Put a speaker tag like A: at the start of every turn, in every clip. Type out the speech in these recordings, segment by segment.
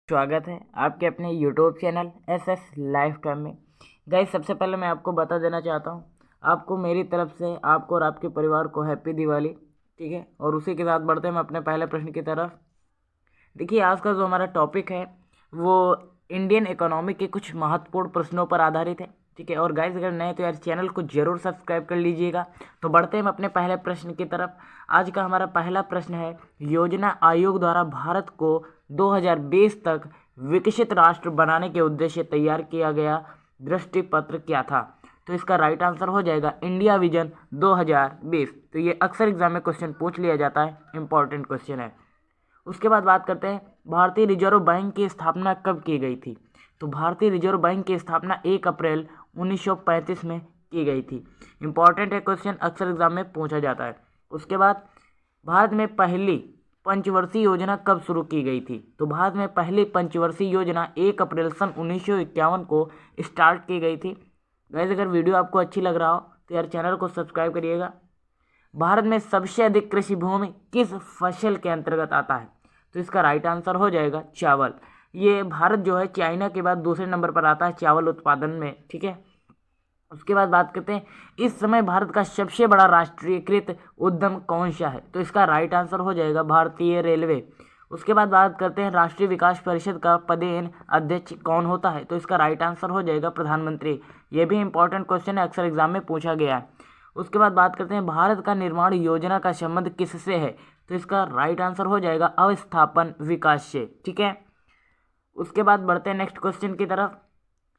A: स्वागत है आपके अपने YouTube channel S life time में। गाइस, सबसे पहले मैं आपको बता देना चाहता हूँ, आपको मेरी तरफ से आपको और आपके परिवार को हैप्पी दिवाली। ठीक है, और उसी के साथ बढ़ते हैं हम अपने पहले प्रश्न की तरफ। देखिए, आज का जो हमारा टॉपिक है वो इंडियन इकोनॉमी के कुछ महत्वपूर्ण प्रश्नों पर आधारित है। ठीक है, और गाइस अगर नए तो यार चैनल को जरूर सब्सक्राइब कर लीजिएगा। तो बढ़ते हैं हम अपने पहले प्रश्न की तरफ। आज का हमारा पहला प्रश्न है, योजना आयोग द्वारा भारत को 2020 तक विकसित राष्ट्र बनाने के उद्देश्य से तैयार किया गया दृष्टि पत्र क्या था? तो इसका राइट आंसर हो जाएगा इंडिया विजन 2020। तो ये अक्सर एग्जाम में क्वेश्चन पूछ लिया जाता है, इंपॉर्टेंट क्वेश्चन है। उसके बाद बात करते हैं, भारतीय रिजर्व बैंक की स्थापना कब की गई थी? तो भारतीय रिजर्व बैंक की स्थापना 1 अप्रैल 1935 में की गई थी। इंपॉर्टेंट है क्वेश्चन, अक्सर एग्जाम में पूछा जाता है। उसके बाद, भारत में पहली पंचवर्षीय योजना कब शुरू की गई थी? तो भारत में पहली पंचवर्षीय योजना 1 अप्रैल सन 1951 को स्टार्ट की गई थी। गाइस, अगर वीडियो आपको अच्छी लग रहा हो तो यार चैनल को सब्सक्राइब करिएगा। भारत में सबसे अधिक कृषि भूमि किस फसल के अंतर्गत आता है? तो इसका राइट आंसर हो जाएगा चावल। ये भारत जो है चाइना के बाद दूसरे नंबर पर आता है चावल उत्पादन में। ठीक है, उसके बाद बात करते हैं, इस समय भारत का सबसे बड़ा राष्ट्रीयकृत उद्यम कौन सा है? तो इसका राइट आंसर हो जाएगा भारतीय रेलवे। उसके बाद बात करते हैं, राष्ट्रीय विकास परिषद का पदेन अध्यक्ष कौन होता है? तो इसका राइट आंसर हो जाएगा प्रधानमंत्री। ये भी इंपॉर्टेंट क्वेश्चन है, अक्सर एग्जाम में पूछा गया है। उसके बाद बात करते हैं, भारत का निर्माण योजना का संबंध किससे है? तो इसका राइट आंसर हो जाएगा अवस्थापन विकास से। ठीक है, उसके बाद बढ़ते हैं नेक्स्ट क्वेश्चन की तरफ।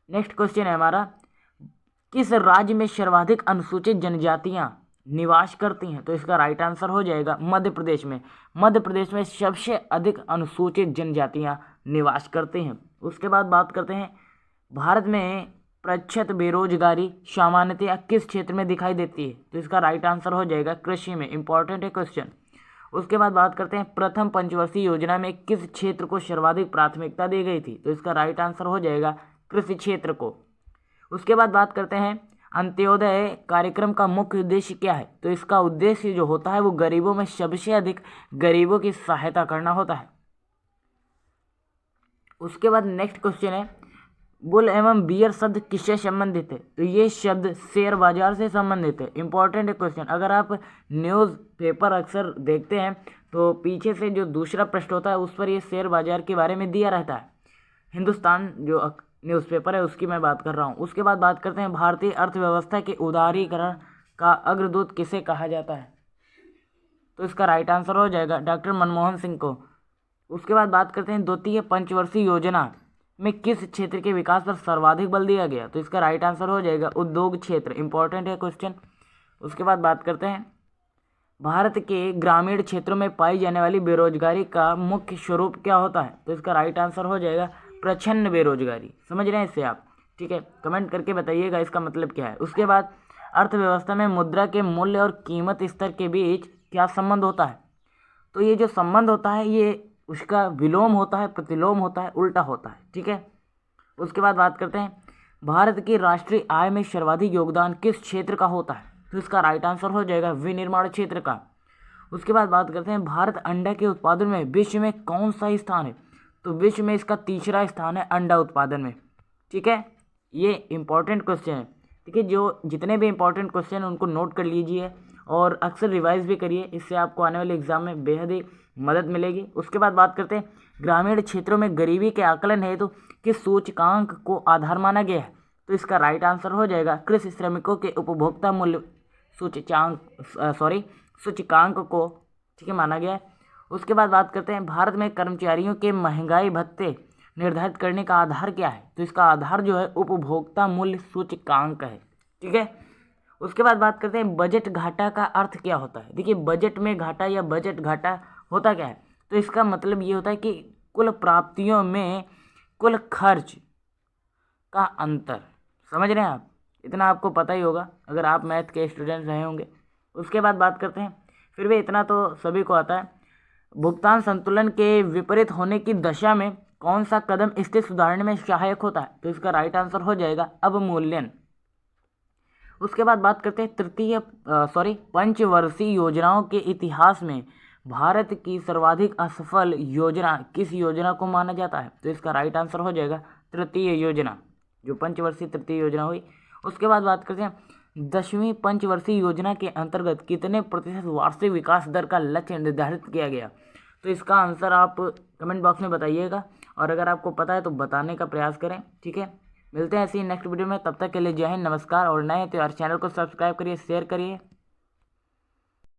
A: नेक्स्ट क्वेश्चन है हमारा, किस राज्य में सर्वाधिक अनुसूचित जनजातियां निवास करती हैं? तो इसका राइट आंसर हो जाएगा मध्य प्रदेश में। मध्य प्रदेश में सबसे अधिक अनुसूचित जनजातियां निवास करते हैं। उसके बाद बात करते हैं, भारत में प्रतिशत बेरोजगारी सामान्यतया किस क्षेत्र में दिखाई देती है? तो इसका राइट आंसर हो जाएगा कृषि में। इंपॉर्टेंट है क्वेश्चन। उसके बाद बात करते हैं, प्रथम पंचवर्षीय योजना में किस क्षेत्र को सर्वाधिक प्राथमिकता दी गई थी? तो इसका राइट आंसर हो जाएगा कृषि क्षेत्र को। उसके बाद बात करते हैं, अंत्योदय कार्यक्रम का मुख्य उद्देश्य क्या है? तो इसका उद्देश्य जो होता है वो गरीबों में सबसे अधिक गरीबों की सहायता करना होता है। उसके बाद नेक्स्ट क्वेश्चन है, बुल एवं बियर शब्द किससे संबंधित है? तो ये शब्द शेयर बाजार से संबंधित है। इंपॉर्टेंट है क्वेश्चन। अगर आप न्यूज़ पेपर अक्सर देखते हैं तो पीछे से जो दूसरा पृष्ठ होता है उस पर ये शेयर बाजार के बारे में दिया रहता है। हिंदुस्तान जो न्यूज़पेपर है उसकी मैं बात कर रहा हूँ। उसके बाद बात करते हैं, भारतीय अर्थव्यवस्था के उदारीकरण का अग्रदूत किसे कहा जाता है? तो इसका राइट आंसर हो जाएगा डॉक्टर मनमोहन सिंह को। उसके बाद बात करते हैं, द्वितीय पंचवर्षीय योजना में किस क्षेत्र के विकास पर सर्वाधिक बल दिया गया? तो इसका राइट आंसर हो जाएगा उद्योग क्षेत्र। इंपॉर्टेंट है क्वेश्चन। उसके बाद बात करते हैं, भारत के ग्रामीण क्षेत्रों में पाई जाने वाली बेरोजगारी का मुख्य स्वरूप क्या होता है? तो इसका राइट आंसर हो जाएगा प्रच्छन्न बेरोजगारी। समझ रहे हैं इससे आप? ठीक है, कमेंट करके बताइएगा इसका मतलब क्या है। उसके बाद, अर्थव्यवस्था में मुद्रा के मूल्य और कीमत स्तर के बीच क्या संबंध होता है? तो ये जो संबंध होता है ये उसका विलोम होता है, प्रतिलोम होता है, उल्टा होता है। ठीक है, उसके बाद बात करते हैं, भारत की राष्ट्रीय आय में सर्वाधिक योगदान किस क्षेत्र का होता है? तो इसका राइट आंसर हो जाएगा विनिर्माण क्षेत्र का। उसके बाद बात करते हैं, भारत अंडा के उत्पादन में विश्व में कौन सा स्थान है? तो विश्व में इसका तीसरा स्थान है अंडा उत्पादन में। ठीक है, ये इंपॉर्टेंट क्वेश्चन है। ठीक है, जो जितने भी इंपॉर्टेंट क्वेश्चन हैं उनको नोट कर लीजिए और अक्सर रिवाइज भी करिए, इससे आपको आने वाले एग्जाम में बेहद ही मदद मिलेगी। उसके बाद बात करते हैं, ग्रामीण क्षेत्रों में गरीबी के आकलन है तो किस सूचकांक को आधार माना गया है? तो इसका राइट आंसर हो जाएगा कृषि श्रमिकों के उपभोक्ता मूल्य सूचकांक को, ठीक है, माना गया है। उसके बाद बात करते हैं, भारत में कर्मचारियों के महंगाई भत्ते निर्धारित करने का आधार क्या है? तो इसका आधार जो है उपभोक्ता मूल्य सूचकांक है। ठीक है, उसके बाद बात करते हैं, बजट घाटा का अर्थ क्या होता है? देखिए, बजट में घाटा या बजट घाटा होता क्या है? तो इसका मतलब ये होता है कि कुल प्राप्तियों में कुल खर्च का अंतर। समझ रहे हैं आप? इतना आपको पता ही होगा अगर आप मैथ के स्टूडेंट रहे होंगे। उसके बाद बात करते हैं, फिर भी इतना तो सभी को आता है, भुगतान संतुलन के विपरीत होने की दशा में कौन सा कदम स्थिति सुधारने में सहायक होता है? तो इसका राइट आंसर हो जाएगा अवमूल्यन। उसके बाद बात करते हैं, पंचवर्षीय योजनाओं के इतिहास में भारत की सर्वाधिक असफल योजना किस योजना को माना जाता है? तो इसका राइट आंसर हो जाएगा तृतीय योजना, जो पंचवर्षीय तृतीय योजना हुई। उसके बाद बात करते हैं 10वीं पंचवर्षीय योजना के अंतर्गत कितने प्रतिशत वार्षिक विकास दर का लक्ष्य निर्धारित किया गया? तो इसका आंसर आप कमेंट बॉक्स में बताइएगा, और अगर आपको पता है तो बताने का प्रयास करें। ठीक है, मिलते हैं ऐसी नेक्स्ट वीडियो में, तब तक के लिए जय हिंद, नमस्कार। और नए तो यार चैनल को सब्सक्राइब करिए, शेयर करिए।